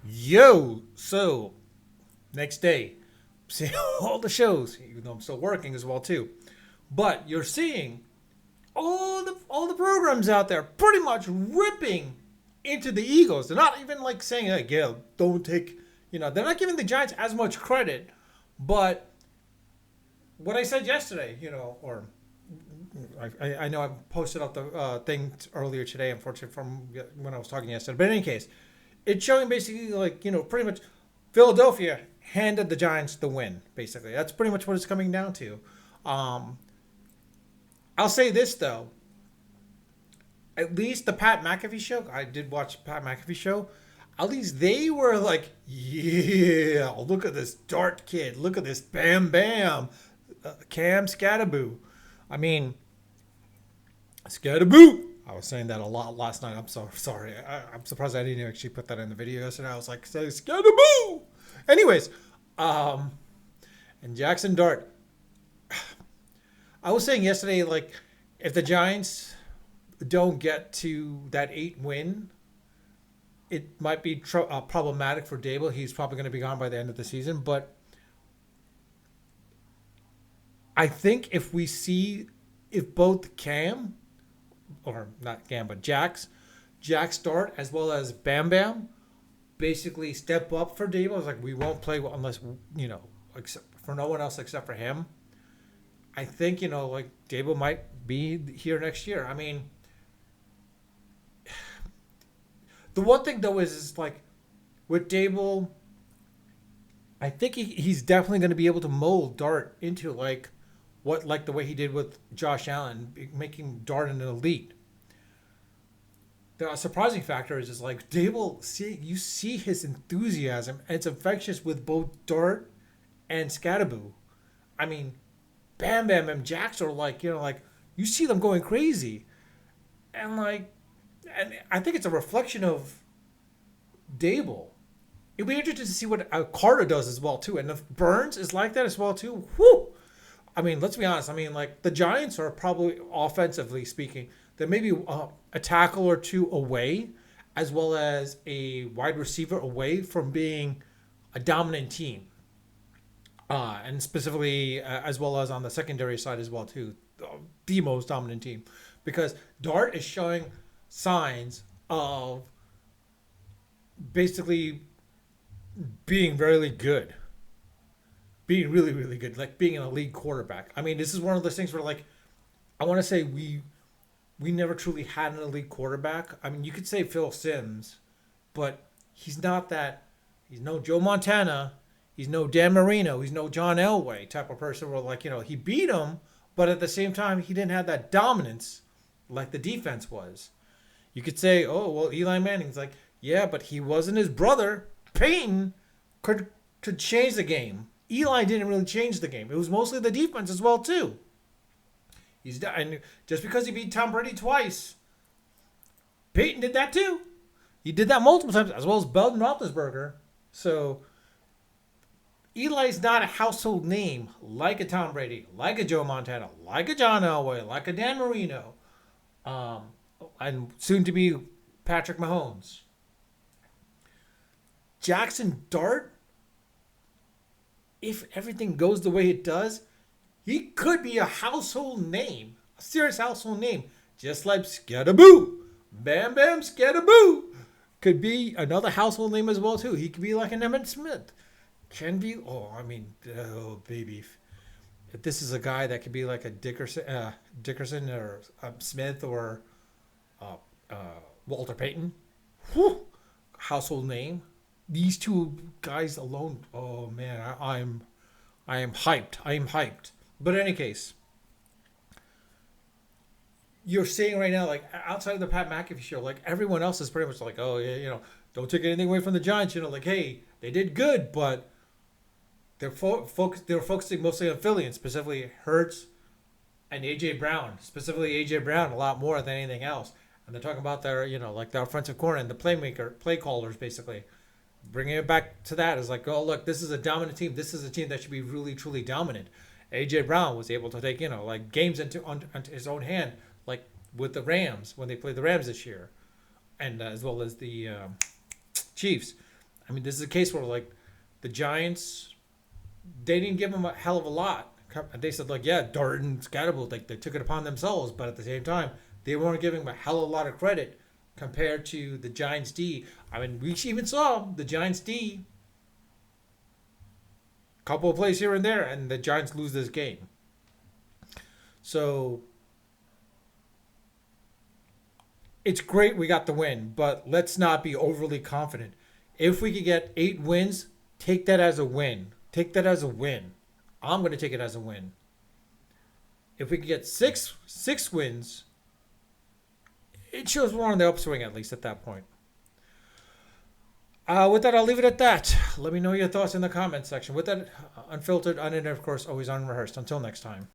Yo, so next day, see all the shows, even though I'm still working as well too. But you're seeing all the programs out there pretty much ripping into the Eagles. They're not even like saying, "Hey, yeah, don't take," they're not giving the Giants as much credit. But what I said yesterday, or I know I posted up the thing earlier today, unfortunately, from when I was talking yesterday. But in any case, it's showing basically like pretty much Philadelphia handed the Giants the win. Basically, that's pretty much what it's coming down to. Um, I'll say this though, at least the Pat McAfee show. I did watch Pat McAfee show. At least they were like, yeah, look at this Dart kid. Look at this Bam Bam, Cam Scatterboo. I mean, Scatterboo. I was saying that a lot last night. I'm so sorry. I'm surprised I didn't actually put that in the video yesterday. I was like, say Scatterboo. Anyways, um, and Jackson Dart. I was saying yesterday, like, if the Giants don't get to that 8 win, it might be problematic for Dable. He's probably going to be gone by the end of the season. But I think if both Cam, or not Cam, but Jack Start, as well as Bam Bam, basically step up for Dable. It's like, we won't play unless, except for no one else except for him. I think, like Dable might be here next year. I mean, the one thing though is like with Dable, I think he's definitely going to be able to mold Dart into like the way he did with Josh Allen, making Dart an elite. The surprising factor is just like Dable. You see his enthusiasm, and it's infectious with both Dart and Scatterboo. I mean, Bam Bam and Jax are like like you see them going crazy, and and I think it's a reflection of Dable. It'll be interesting to see what Carter does as well too, and if Burns is like that as well too. Whoo! I mean, let's be honest. I mean, like the Giants are probably offensively speaking, they're maybe a tackle or two away, as well as a wide receiver away from being a dominant team, and specifically as well as on the secondary side as well too, the most dominant team, because Dart is showing signs of basically being really good, being really really good, like being an elite quarterback. I mean, this is one of those things where like I want to say we never truly had an elite quarterback. I mean, you could say Phil Simms, but he's not that. He's no Joe Montana. He's no Dan Marino. He's no John Elway type of person where like he beat him, but at the same time he didn't have that dominance like the defense was. You could say, oh well, Eli Manning's like, yeah, but he wasn't his brother. Peyton could change the game. Eli didn't really change the game. It was mostly the defense as well too. And just because he beat Tom Brady twice, Peyton did that too. He did that multiple times, as well as Belton Roethlisberger. So Eli's not a household name like a Tom Brady, like a Joe Montana, like a John Elway, like a Dan Marino, um, and soon to be Patrick Mahomes. Jackson Dart, if everything goes the way it does, he could be a household name, a serious household name, just like Scatterboo, Bam Bam Scatterboo. Could be another household name as well too. He could be like an Emmett Smith. Can be. Oh, I mean, oh baby, if this is a guy that could be like a Dickerson or Smith or uh, uh, Walter Payton, whew, household name. These two guys alone. Oh man, I am hyped. I am hyped. But in any case, you're saying right now, like outside of the Pat McAfee show, like everyone else is pretty much like, oh yeah, don't take anything away from the Giants. Like, hey, they did good, but they're focusing mostly on Philly and specifically Hurts and AJ Brown, specifically AJ Brown, a lot more than anything else. And they're talking about their, like the offensive corner and the play callers, basically bringing it back to that is like, oh look, this is a dominant team. This is a team that should be really truly dominant. AJ Brown was able to take like games into his own hand, like with the Rams when they played the Rams this year, and as well as the Chiefs. I mean, this is a case where like the Giants, they didn't give him a hell of a lot. They said like, yeah, Dart and Scatterable, like they took it upon themselves, but at the same time, they weren't giving him a hell of a lot of credit compared to the Giants D. I mean, we even saw the Giants D couple of plays here and there, and the Giants lose this game. So it's great we got the win, but let's not be overly confident. If we could get 8 wins, take that as a win. Take that as a win. I'm going to take it as a win. If we could get six wins, it shows we're on the upswing at least at that point. With that, I'll leave it at that. Let me know your thoughts in the comments section. With that, unfiltered, unedited, of course, always unrehearsed. Until next time.